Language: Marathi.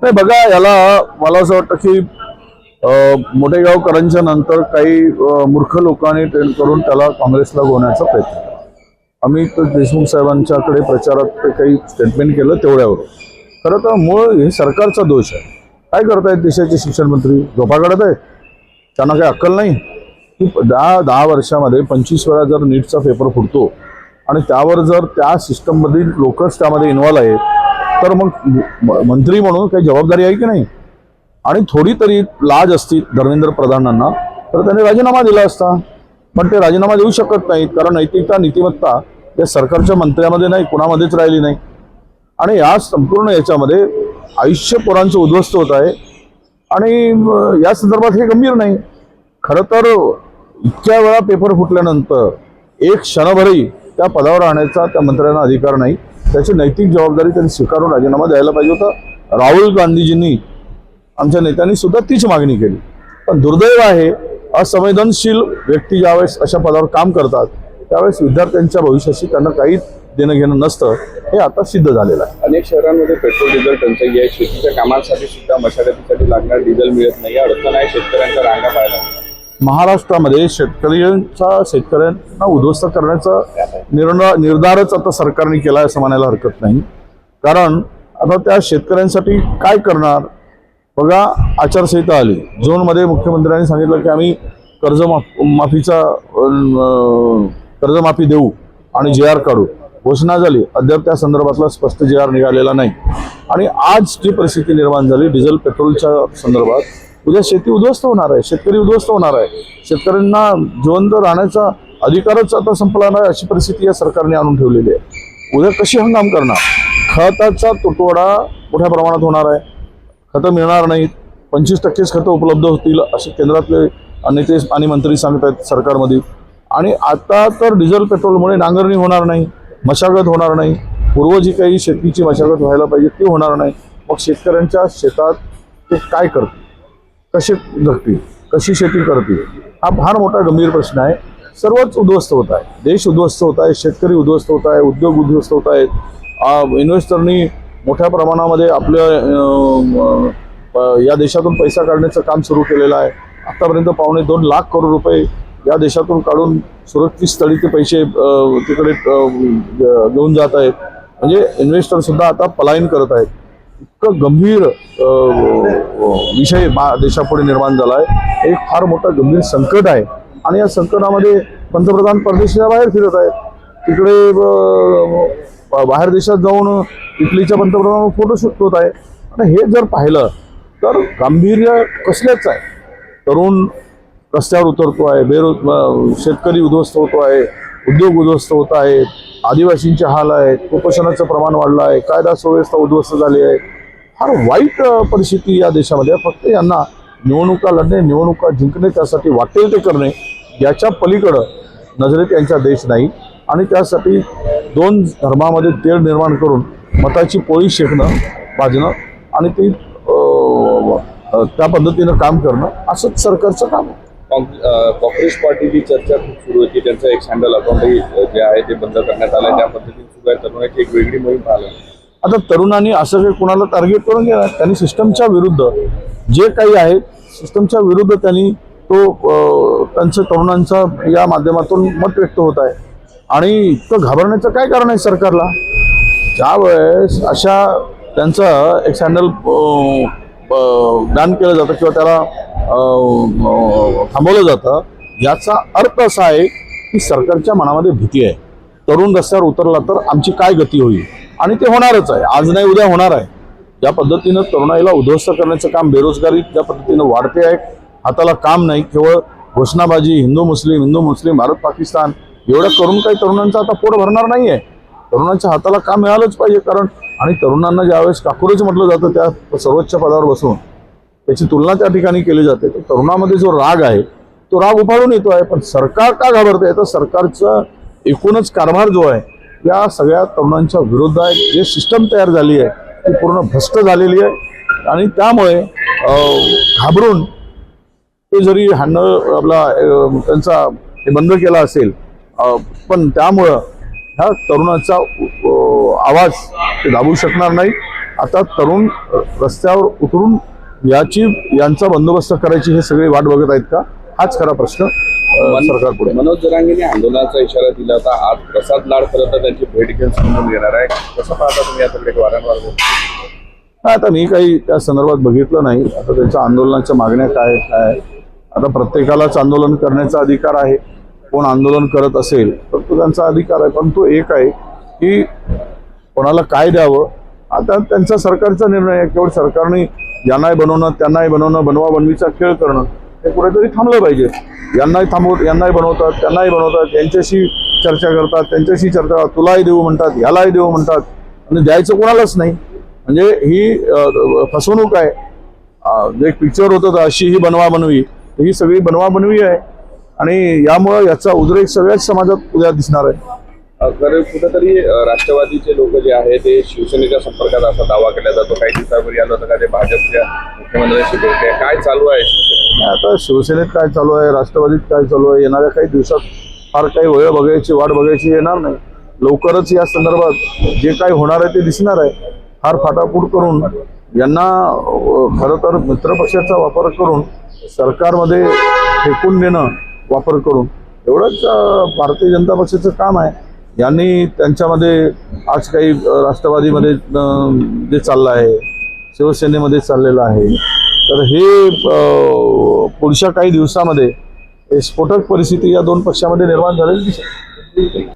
नाही बघा, याला मला असं वाटतं की मोठेगावकरांच्या नंतर काही मूर्ख लोकांनी ट्रेंड करून त्याला काँग्रेसला गोवण्याचा प्रयत्न केला. अमित देशमुख साहेबांच्याकडे प्रचारात ते काही स्टेटमेंट केलं तेवढ्यावर. खरं तर मूळ हे सरकारचा दोष आहे. काय करतायत देशाचे शिक्षण मंत्री? झोपा काढत आहेत. त्यांना काही अक्कल नाही की 10 वर्षामध्ये 25 वेळा जर नीटचा पेपर फुटतो आणि त्यावर जर त्या सिस्टममधील लोकच त्यामध्ये इन्व्हॉल्व आहेत तर मग मंत्री म्हणून काही जबाबदारी आहे की नाही? आणि थोडी तरी लाज असती धर्मेंद्र प्रधानांना तर त्यांनी राजीनामा दिला असता. पण ते राजीनामा देऊ शकत नाहीत कारण नैतिकता नीतिमत्ता या सरकारच्या मंत्र्यामध्ये नाही, कुणामध्येच राहिली नाही. आणि या संपूर्ण याच्यामध्ये आयुष्य पोरांचं उद्ध्वस्त होत आहे आणि या संदर्भात हे गंभीर नाही. खरं तर इतक्या वेळा पेपर फुटल्यानंतर एक क्षणभरही त्या पदावर राहण्याचा त्या मंत्र्यांना अधिकार नाही. त्याची नैतिक जबाबदारी त्यांनी स्वीकारून राजीनामा द्यायला पाहिजे होता. राहुल गांधीजींनी, आमच्या नेत्यांनी सुद्धा तीच मागणी केली. पण दुर्दैव आहे, असंवेदनशील व्यक्ती ज्यावेळेस अशा पदावर काम करतात त्यावेळेस विद्यार्थ्यांच्या भविष्याशी त्यांना काहीच देणं घेणं नसतं, हे आता सिद्ध झालेलं आहे. अनेक शहरांमध्ये पेट्रोल डिझेल टंचाई आहे. शेतीच्या कामांसाठी सुद्धा मशागतीसाठी लागणार डिझेल मिळत नाही. अडचण आहे, शेतकऱ्यांच्या रांगा पाहायला मिळतात. महाराष्ट्रामध्ये शेतकऱ्यांना उद्ध्वस्त करण्याचा निर्धारच आता सरकारने केला असं म्हणायला हरकत नाही. कारण आता त्या शेतकऱ्यांसाठी काय करणार? बघा, आचारसंहिता आली. जूनमध्ये मुख्यमंत्र्यांनी सांगितलं की आम्ही कर्जमाफी देऊ आणि JR काढू. घोषणा झाली, अद्याप त्या संदर्भातला स्पष्ट JR निघालेला नाही. आणि आज जी परिस्थिती निर्माण झाली डिझेल पेट्रोलच्या संदर्भात, उद्या शेती उद्ध्वस्त होणार आहे, शेतकरी उद्ध्वस्त होणार आहे. शेतकऱ्यांना जिवंत राहण्याचा अधिकारच आता संपला नाही अशी परिस्थिती या सरकारने आणून ठेवलेली आहे. उद्या कशी हंगाम करणार? खताचा तुटवडा मोठ्या प्रमाणात होणार आहे. खतं मिळणार नाहीत. 25% खतं उपलब्ध होतील असे केंद्रातले नेते आणि मंत्री सांगत आहेत सरकारमध्ये. आणि आता तर डिझेल पेट्रोलमुळे नांगरणी होणार नाही, मशागत होणार नाही. पूर्व जी काही शेतीची मशागत व्हायला पाहिजे ती होणार नाही. मग शेतकऱ्यांच्या शेतात ते काय करतील, कसे जगतील, कशी शेती करतील, हा फार मोठा गंभीर प्रश्न आहे. सर्वच उद्ध्वस्त होत आहे. देश उद्ध्वस्त होत आहे, शेतकरी उद्ध्वस्त होत आहे, उद्योग उद्ध्वस्त होत आहेत. इन्व्हेस्टरनी मोठ्या प्रमाणामध्ये आपल्या या देशातून पैसा काढण्याचं काम सुरू केलेलं आहे. आतापर्यंत 2.25 लाख करोड रुपये या देशातून काढून सुरक्षित स्थळी ते पैसे तिकडे घेऊन जात आहेत. म्हणजे इन्व्हेस्टर सुद्धा आता पलायन करत आहेत. इतकं गंभीर विषय देशापुढे निर्माण झाला आहे. एक फार मोठा गंभीर संकट आहे. आणि या संकटामध्ये पंतप्रधान परदेशाच्या बाहेर फिरत आहेत. तिकडे बाहेर देशात जाऊन इटलीच्या पंतप्रधानावर फोटोशूट होत आहे. आणि हे जर पाहिलं तर गांभीर्य कसलेच आहे. तरुण रस्त्यावर उतरतो आहे, शेतकरी उद्ध्वस्त होतो आहे, उद्योग उद्ध्वस्त होत आहेत, आदिवासींचे हाल आहेत, कुपोषणाचं प्रमाण वाढलं आहे, कायदा सुव्यवस्था उद्ध्वस्त झाली आहे. फार वाईट परिस्थिती या देशामध्ये. फक्त यांना निवडणुका लढणे, निवडणुका जिंकणे, त्यासाठी वाटेल ते करणे, याच्या पलीकडं नजरेत यांचा देश नाही. आणि त्यासाठी 2 धर्मामध्ये तेढ निर्माण करून मताची पोळी शेकणं, भाजणं आणि ती त्या पद्धतीनं काम करणं असंच सरकारचं काम आहे. काँग्रेस पार्टीची चर्चा खूप सुरू होती. त्यांचं एक हँडल अकाउंटही जे आहे ते बंद करण्यात आलं. त्या पद्धतीने सुरू आहे. तरुणाची एक वेगळी मोहीम पाहायला. आता तरुणांनी असं काही कोणाला टार्गेट करून घ्या. त्यांनी सिस्टमच्या विरुद्ध जे काही आहे सिस्टमच्या विरुद्ध त्यांनी त्यांचं तरुणांचा या माध्यमातून मत व्यक्त होत आहे. आणि इतकं घाबरण्याचं काय कारण आहे सरकारला? ज्यावेळेस अशा त्यांचं एक हँडल बॅन केलं जातं किंवा त्याला थांबवलं जातं, याचा अर्थ असा आहे की सरकारच्या मनामध्ये भीती आहे. तरुण रस्त्यावर उतरला तर आमची काय गती होईल? आणि ते होणारच आहे. आज नाही उद्या होणार आहे. ज्या पद्धतीनं तरुणाईला उद्ध्वस्त करण्याचं काम, बेरोजगारी ज्या पद्धतीनं वाढते आहे, हाताला काम नाही, केवळ घोषणाबाजी, हिंदू मुस्लिम, भारत पाकिस्तान एवढं करून काही तरुणांचं आता पोट भरणार नाही आहे. तरुणांच्या हाताला काम मिळालंच पाहिजे. कारण आणि तरुणांना ज्यावेळेस काकुरच म्हटलं जातं त्या सर्वोच्च पदावर बसून त्याची तुलना त्या ठिकाणी केली जाते. तर तरुणामध्ये जो राग आहे तो राग उफाळून येतो आहे. पण सरकार का घाबरते? तर सरकारचा एकूणच कारभार जो आहे या सगळ्या तरुणांच्या विरुद्ध आहे. जे सिस्टम तयार झाली आहे ती पूर्ण भ्रष्ट झालेली आहे. आणि त्यामुळे घाबरून ते जरी आपला त्यांचा हे बंद केला असेल, पण त्यामुळं ह्या तरुणाचा आवाज ते दाबू शकणार नाही. आता तरुण रस्त्यावर उतरून यांचा बंदोबस्त करायची हे सगळे वाट बघत आहेत का? हाच खरा प्रश्न सरकार पुढे. मनोज जरांगेने आंदोलनाचा इशारा दिला होता. आज प्रसाद लाड खरं तर त्यांची भेट घेऊन समजून घेणार आहे. कसं पाहता तुम्ही या सगळे वारंवार बोलता? आता मी काही त्या संदर्भात बघितलं नाही. आता त्यांच्या आंदोलनाच्या मागण्या काय काय, आता प्रत्येकालाच आंदोलन करण्याचा अधिकार आहे. कोण आंदोलन करत असेल तर तो त्यांचा अधिकार आहे, पण तो एक आहे की कोणाला काय द्यावं आता त्यांचा सरकारचा निर्णय आहे. केवळ सरकारने यांनाही बनवणं त्यांनाही बनवणं, बनवा बनवीचा खेळ करणं हे कुठेतरी थांबलं पाहिजे. यांनाही बनवतात त्यांनाही बनवतात, यांच्याशी चर्चा करतात त्यांच्याशी चर्चा, तुलाही देऊ म्हणतात ह्यालाही देऊ म्हणतात आणि द्यायचं कोणालाच नाही. म्हणजे ही फसवणूक आहे. जे एक पिक्चर होतं अशी ही बनवा बनवी, ही सगळी बनवा बनवी आहे आणि यामुळं याचा उद्रेक सगळ्याच समाजात उद्या दिसणार आहे. तर कुठेतरी राष्ट्रवादीचे लोक जे आहे ते शिवसेनेच्या संपर्कात असा दावा केला जातो. काही दिवसापूर्वी आलं होतं का ते भाजपच्या मुख्यमंत्र्यांशी भेटले. काय चालू आहे शिवसेनेत? आता शिवसेनेत काय चालू आहे, राष्ट्रवादीत काय चालू आहे, येणाऱ्या काही दिवसात फार काही वेळ बघायची वाट बघायची येणार नाही. लवकरच या संदर्भात जे काही होणार आहे ते दिसणार आहे. फार फाटाफूट करून यांना खरं तर मित्रपक्षाचा वापर करून सरकारमध्ये फेकून देणं वापर करून एवढंच भारतीय जनता पक्षाचं काम आहे. यांनी त्यांच्यामध्ये आज काही राष्ट्रवादीमध्ये जे चाललं आहे, शिवसेनेमध्ये चाललेलं आहे, तर हे पुढच्या काही दिवसामध्ये स्फोटक परिस्थिती या दोन पक्षामध्ये निर्माण झालेली दिसेल.